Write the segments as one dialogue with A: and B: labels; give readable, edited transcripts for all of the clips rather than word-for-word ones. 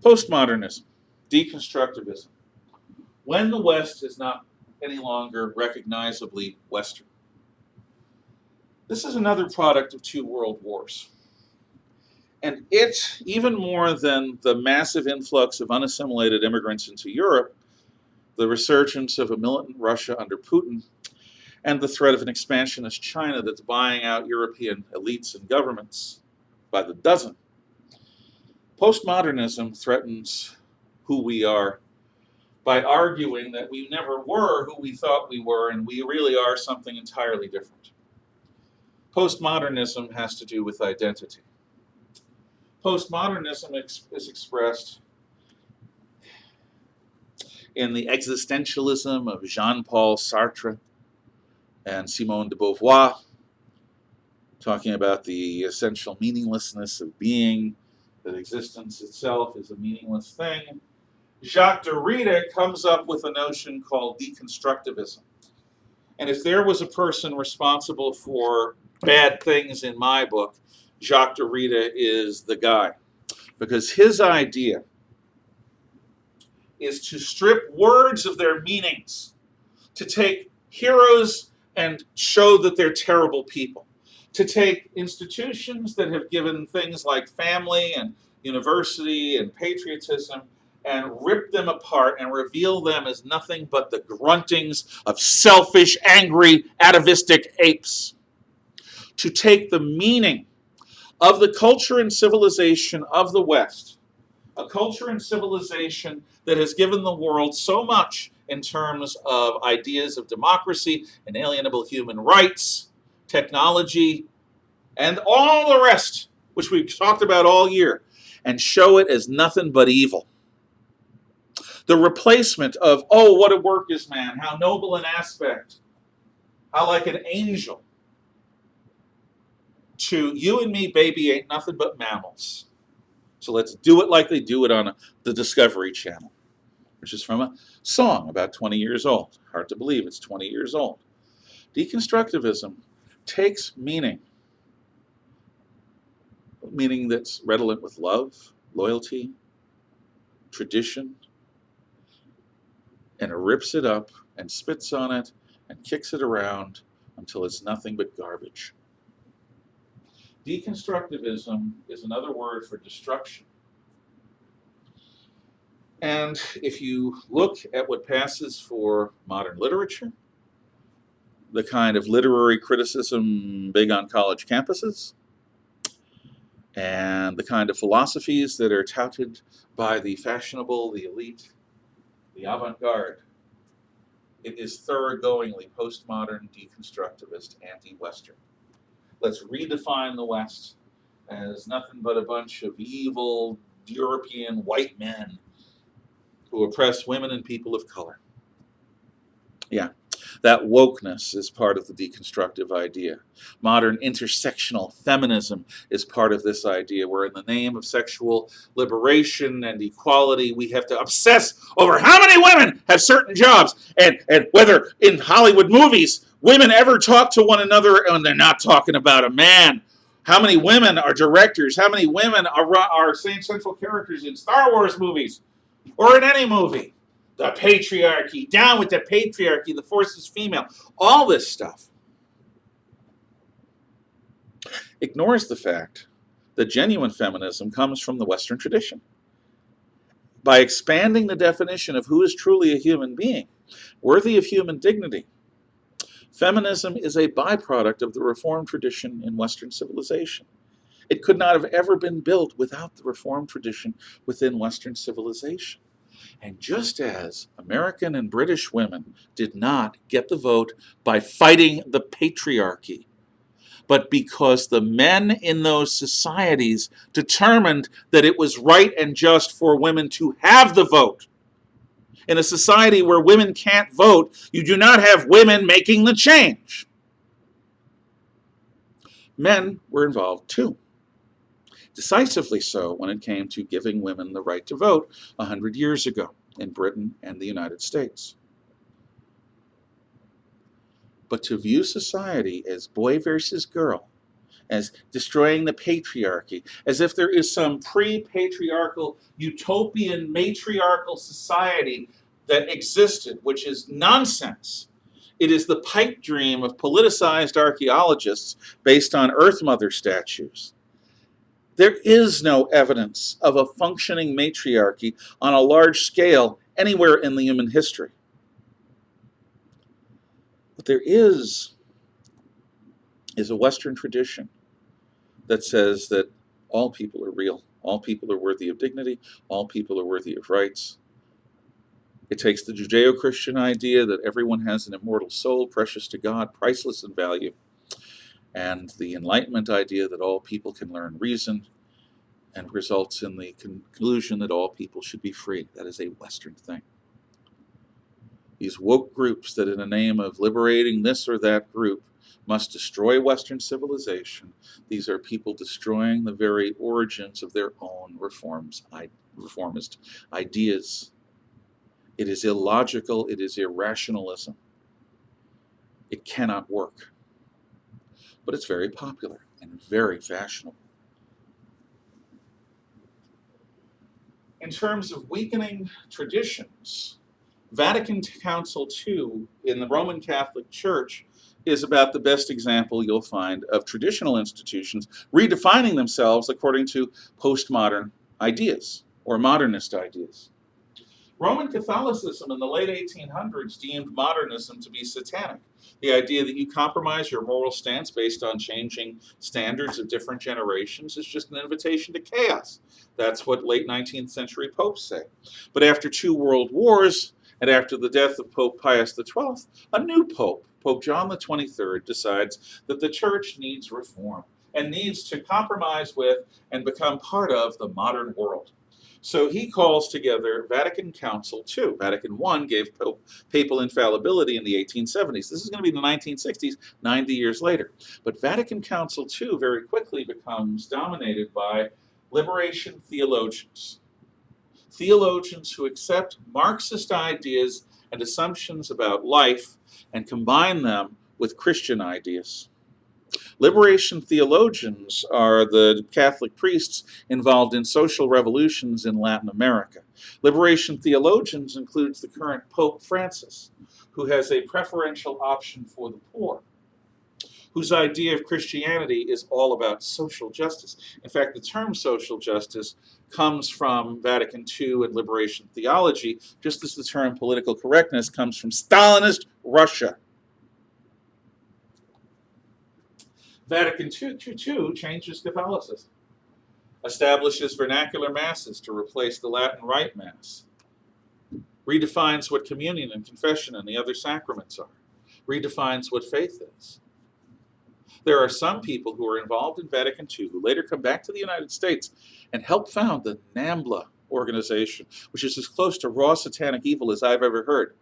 A: Postmodernism, deconstructivism. When the West is not any longer recognizably Western. This is another product of two world wars. And it, even more than the massive influx of unassimilated immigrants into Europe, the resurgence of a militant Russia under Putin, and the threat of an expansionist China that's buying out European elites and governments by the dozen, postmodernism threatens who we are by arguing that we never were who we thought we were, and we really are something entirely different. Postmodernism has to do with identity. Postmodernism is expressed in the existentialism of Jean-Paul Sartre and Simone de Beauvoir, talking about the essential meaninglessness of being, that existence itself is a meaningless thing. Jacques Derrida comes up with a notion called deconstructivism. And if there was a person responsible for bad things in my book, Jacques Derrida is the guy. Because his idea is to strip words of their meanings, to take heroes and show that they're terrible people, to take institutions that have given things like family and university and patriotism and rip them apart and reveal them as nothing but the gruntings of selfish, angry, atavistic apes. To take the meaning of the culture and civilization of the West, a culture and civilization that has given the world so much in terms of ideas of democracy, inalienable human rights, technology, and all the rest, which we've talked about all year, and show it as nothing but evil. The replacement of, oh, what a work is man, how noble an aspect, how like an angel, to you and me, baby, ain't nothing but mammals. So let's do it like they do it on the Discovery Channel, which is from a song about 20 years old. Hard to believe it's 20 years old. Deconstructivism takes meaning that's redolent with love, loyalty, tradition, and it rips it up and spits on it and kicks it around until it's nothing but garbage. Deconstructivism is another word for destruction. And if you look at what passes for modern literature, the kind of literary criticism big on college campuses, and the kind of philosophies that are touted by the fashionable, the elite, the avant-garde, it is thoroughgoingly postmodern, deconstructivist, anti-Western. Let's redefine the West as nothing but a bunch of evil European white men who oppress women and people of color. Yeah, that wokeness is part of the deconstructive idea. Modern intersectional feminism is part of this idea, where in the name of sexual liberation and equality, we have to obsess over how many women have certain jobs, and whether in Hollywood movies women ever talk to one another and they're not talking about a man. How many women are directors? How many women are central characters in Star Wars movies or in any movie? The patriarchy, down with the patriarchy, the force is female. All this stuff ignores the fact that genuine feminism comes from the Western tradition. By expanding the definition of who is truly a human being, worthy of human dignity, feminism is a byproduct of the Reformed tradition in Western civilization. It could not have ever been built without the Reformed tradition within Western civilization. And just as American and British women did not get the vote by fighting the patriarchy, but because the men in those societies determined that it was right and just for women to have the vote. In a society where women can't vote, you do not have women making the change. Men were involved too. Decisively so when it came to giving women the right to vote 100 years ago in Britain and the United States. But to view society as boy versus girl as destroying the patriarchy, as if there is some pre-patriarchal, utopian, matriarchal society that existed, which is nonsense. It is the pipe dream of politicized archaeologists based on Earth Mother statues. There is no evidence of a functioning matriarchy on a large scale anywhere in the human history. What there is a Western tradition that says that all people are real, all people are worthy of dignity, all people are worthy of rights. It takes the Judeo-Christian idea that everyone has an immortal soul, precious to God, priceless in value, and the Enlightenment idea that all people can learn reason, and results in the conclusion that all people should be free. That is a Western thing. These woke groups that in the name of liberating this or that group must destroy Western civilization, these are people destroying the very origins of their own reformist ideas. It is illogical, it is irrationalism. It cannot work. But it's very popular and very fashionable. In terms of weakening traditions, Vatican Council II in the Roman Catholic Church is about the best example you'll find of traditional institutions redefining themselves according to postmodern ideas or modernist ideas. Roman Catholicism in the late 1800s deemed modernism to be satanic. The idea that you compromise your moral stance based on changing standards of different generations is just an invitation to chaos. That's what late 19th century popes say. But after 2 world wars, and after the death of Pope Pius XII, a new pope, Pope John the 23rd, decides that the church needs reform and needs to compromise with and become part of the modern world. So he calls together Vatican Council II. Vatican I gave papal infallibility in the 1870s. This is going to be the 1960s, 90 years later. But Vatican Council II very quickly becomes dominated by liberation theologians. Theologians who accept Marxist ideas and assumptions about life and combine them with Christian ideas. Liberation theologians are the Catholic priests involved in social revolutions in Latin America. Liberation theologians includes the current Pope Francis, who has a preferential option for the poor, whose idea of Christianity is all about social justice. In fact, the term social justice comes from Vatican II and liberation theology, just as the term political correctness comes from Stalinist Russia. Vatican II changes Catholicism, establishes vernacular masses to replace the Latin Rite Mass, redefines what communion and confession and the other sacraments are, redefines what faith is. There are some people who are involved in Vatican II who later come back to the United States and help found the NAMBLA organization, which is as close to raw satanic evil as I've ever heard.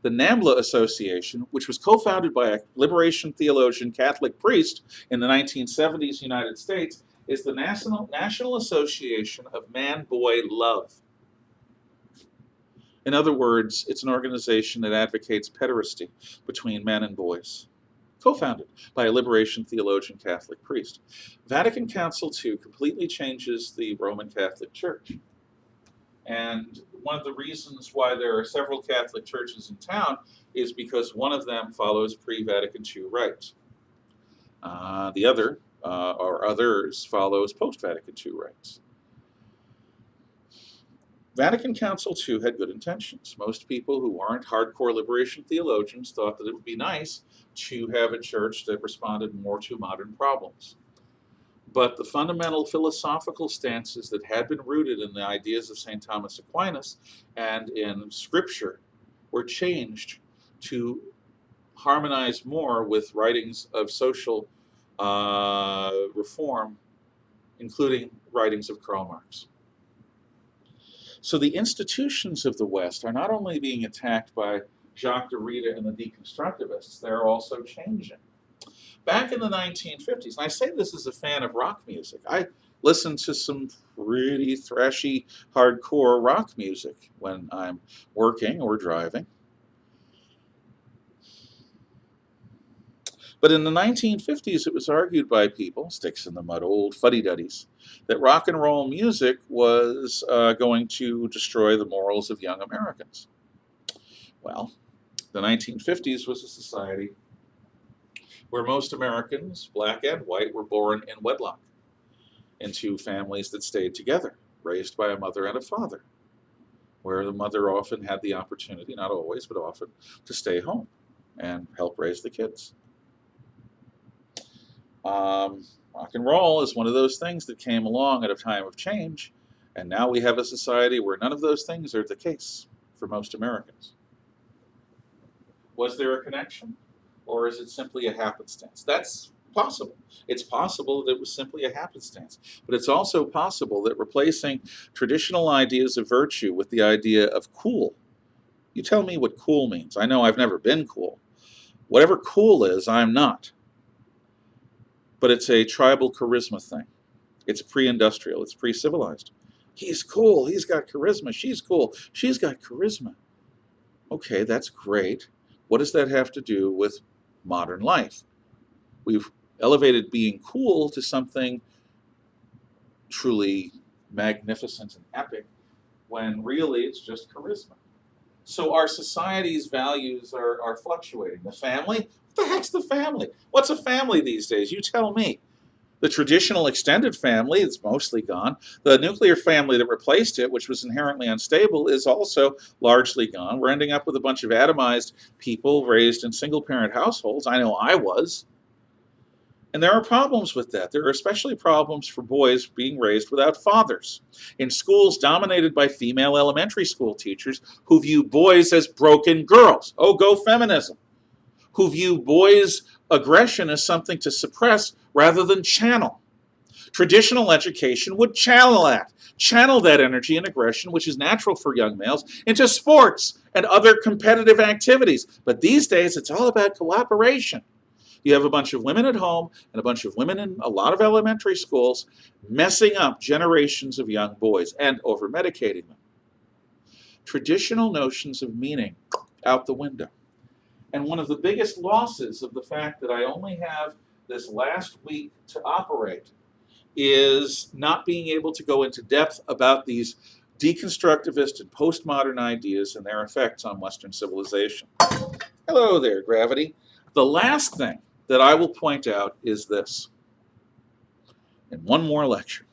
A: The NAMBLA Association, which was co-founded by a liberation theologian Catholic priest in the 1970s United States, is the National Association of Man-Boy Love. In other words, it's an organization that advocates pederasty between men and boys, co-founded by a liberation theologian Catholic priest. Vatican Council II completely changes the Roman Catholic Church. And one of the reasons why there are several Catholic churches in town is because one of them follows pre-Vatican II rites. The other, or others, follows post-Vatican II rites. Vatican Council II had good intentions. Most people who aren't hardcore liberation theologians thought that it would be nice to have a church that responded more to modern problems. But the fundamental philosophical stances that had been rooted in the ideas of St. Thomas Aquinas and in Scripture were changed to harmonize more with writings of social reform, including writings of Karl Marx. So the institutions of the West are not only being attacked by Jacques Derrida and the Deconstructivists, they're also changing. Back in the 1950s, and I say this as a fan of rock music, I listened to some pretty thrashy, hardcore rock music when I'm working or driving. But in the 1950s, it was argued by people, sticks in the mud, old fuddy-duddies, that rock and roll music was going to destroy the morals of young Americans. Well, the 1950s was a society where most Americans, black and white, were born in wedlock into families that stayed together, raised by a mother and a father, where the mother often had the opportunity, not always, but often, to stay home and help raise the kids. Rock and roll is one of those things that came along at a time of change, and now we have a society where none of those things are the case for most Americans. Was there a connection, or is it simply a happenstance? That's possible. It's possible that it was simply a happenstance, but it's also possible that replacing traditional ideas of virtue with the idea of cool. You tell me what cool means. I know I've never been cool. Whatever cool is, I'm not. But it's a tribal charisma thing. It's pre-industrial. It's pre-civilized. He's cool. He's got charisma. She's cool. She's got charisma. Okay, that's great. What does that have to do with modern life? We've elevated being cool to something truly magnificent and epic, when really it's just charisma. So our society's values are fluctuating. The family? What the heck's the family? What's a family these days? You tell me. The traditional extended family is mostly gone. The nuclear family that replaced it, which was inherently unstable, is also largely gone. We're ending up with a bunch of atomized people raised in single-parent households. I know I was. And there are problems with that. There are especially problems for boys being raised without fathers. In schools dominated by female elementary school teachers who view boys as broken girls. Oh, go feminism. Who view boys' aggression as something to suppress rather than channel. Traditional education would channel that energy and aggression, which is natural for young males, into sports and other competitive activities. But these days, it's all about cooperation. You have a bunch of women at home and a bunch of women in a lot of elementary schools messing up generations of young boys and over-medicating them. Traditional notions of meaning out the window. And one of the biggest losses of the fact that I only have this last week to operate is not being able to go into depth about these deconstructivist and postmodern ideas and their effects on Western civilization. Hello there, gravity. The last thing that I will point out is this. In one more lecture,